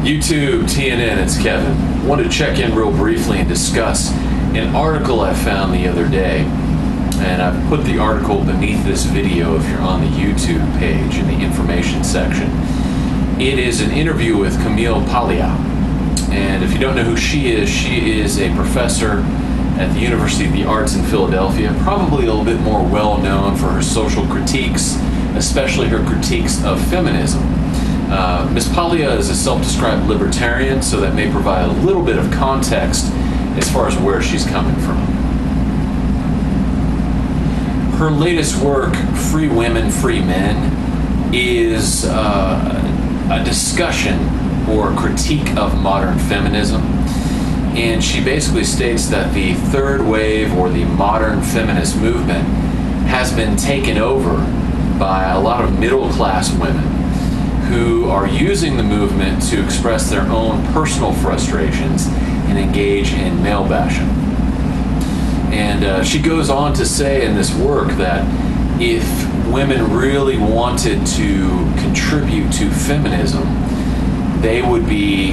YouTube, TNN, it's Kevin. Wanted to check in real briefly and discuss an article I found the other day. And I've put the article beneath this video if you're on the YouTube page in the information section. It is an interview with Camille Paglia. And if you don't know who she is a professor at the University of the Arts in Philadelphia, probably a little bit more well known for her social critiques, especially her critiques of feminism. Ms. Paglia is a self-described libertarian, so that may provide a little bit of context as far as where she's coming from. Her latest work, Free Women, Free Men, is a discussion or critique of modern feminism. And she basically states that the third wave or the modern feminist movement has been taken over by a lot of middle-class women who are using the movement to express their own personal frustrations and engage in male bashing. And she goes on to say in this work that if women really wanted to contribute to feminism, they would be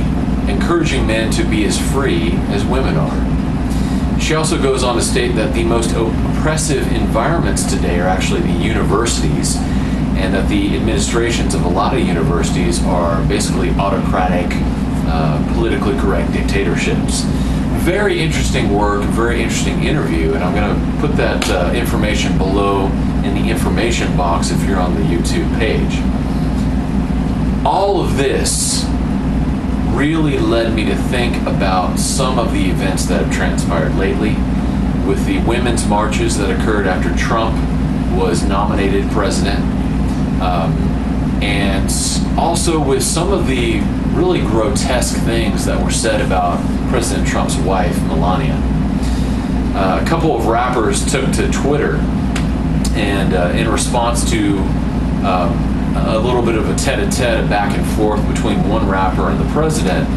encouraging men to be as free as women are. She also goes on to state that the most oppressive environments today are actually the universities, and that the administrations of a lot of universities are basically autocratic, politically correct dictatorships. Very interesting work, very interesting interview, and I'm going to put that information below in the information box if you're on the YouTube page. All of this really led me to think about some of the events that have transpired lately with the women's marches that occurred after Trump was nominated president. And also with some of the really grotesque things that were said about President Trump's wife, Melania. A couple of rappers took to Twitter and in response to a little bit of a tete-a-tete back and forth between one rapper and the president,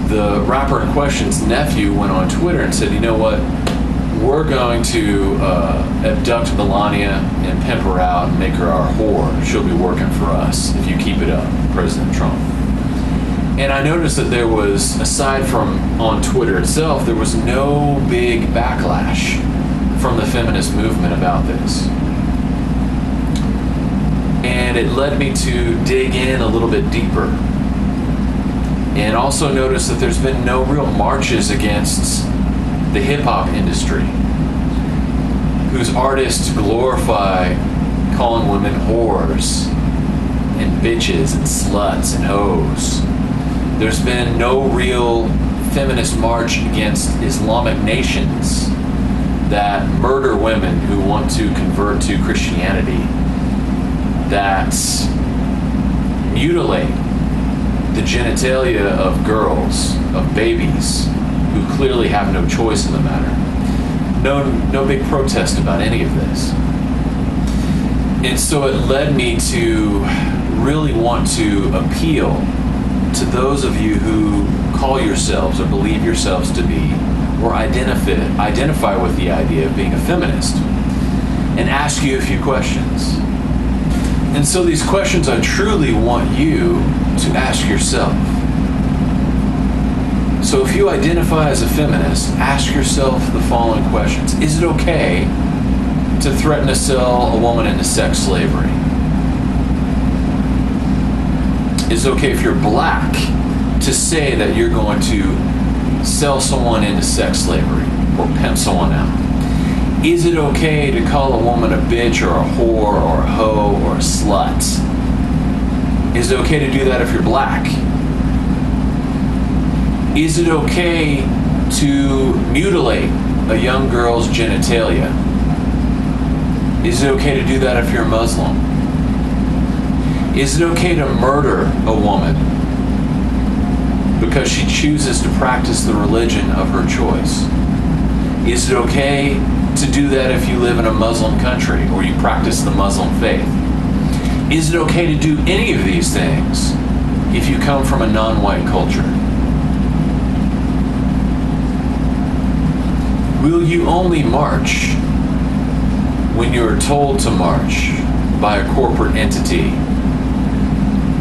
the rapper in question's nephew went on Twitter and said, you know what, we're going to abduct Melania and pimp her out and make her our whore. She'll be working for us if you keep it up, President Trump. And I noticed that there was, aside from on Twitter itself, there was no big backlash from the feminist movement about this. And it led me to dig in a little bit deeper. And also notice that there's been no real marches against the hip-hop industry, whose artists glorify calling women whores and bitches and sluts and hoes. There's been no real feminist march against Islamic nations that murder women who want to convert to Christianity, that mutilate the genitalia of girls, of babies, who clearly have no choice in the matter. No big protest about any of this. And so it led me to really want to appeal to those of you who call yourselves or believe yourselves to be or identify with the idea of being a feminist and ask you a few questions. And so these questions I truly want you to ask yourself. So if you identify as a feminist, ask yourself the following questions. Is it okay to threaten to sell a woman into sex slavery? Is it okay if you're black to say that you're going to sell someone into sex slavery or pimp someone out? Is it okay to call a woman a bitch or a whore or a hoe or a slut? Is it okay to do that if you're black? Is it okay to mutilate a young girl's genitalia? Is it okay to do that if you're Muslim? Is it okay to murder a woman because she chooses to practice the religion of her choice? Is it okay to do that if you live in a Muslim country or you practice the Muslim faith? Is it okay to do any of these things if you come from a non-white culture? Will you only march when you're told to march by a corporate entity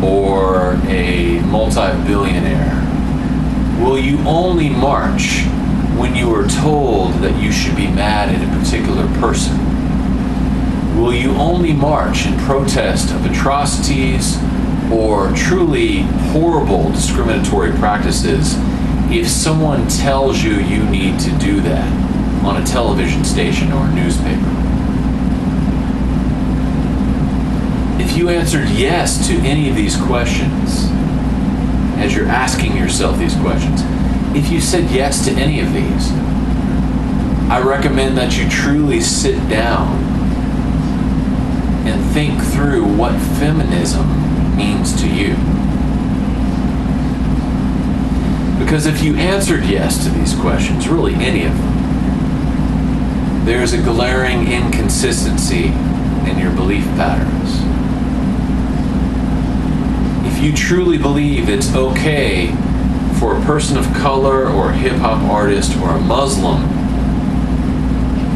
or a multi-billionaire? Will you only march when you are told that you should be mad at a particular person? Will you only march in protest of atrocities or truly horrible discriminatory practices if someone tells you you need to do that on a television station or a newspaper? If you answered yes to any of these questions, as you're asking yourself these questions, if you said yes to any of these, I recommend that you truly sit down and think through what feminism means to you. Because if you answered yes to these questions, really any of them, there's a glaring inconsistency in your belief patterns. If you truly believe it's okay for a person of color or a hip-hop artist or a Muslim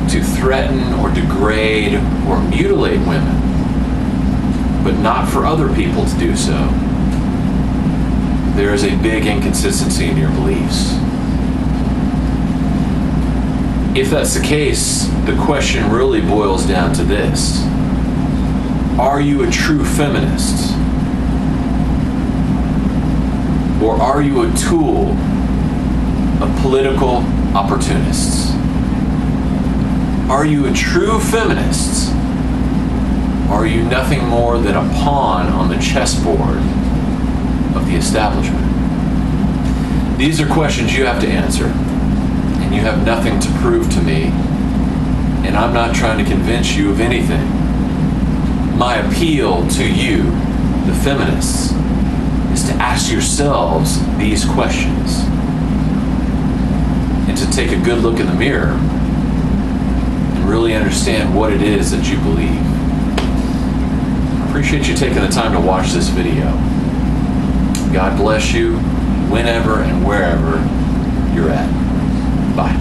to threaten or degrade or mutilate women, but not for other people to do so, there is a big inconsistency in your beliefs. If that's the case, the question really boils down to this: are you a true feminist? Or are you a tool of political opportunists? Are you a true feminist? Or are you nothing more than a pawn on the chessboard of the establishment? These are questions you have to answer, and you have nothing to prove to me, and I'm not trying to convince you of anything. My appeal to you, the feminists, is to ask yourselves these questions and to take a good look in the mirror and really understand what it is that you believe. I appreciate you taking the time to watch this video. God bless you whenever and wherever you're at. Bye.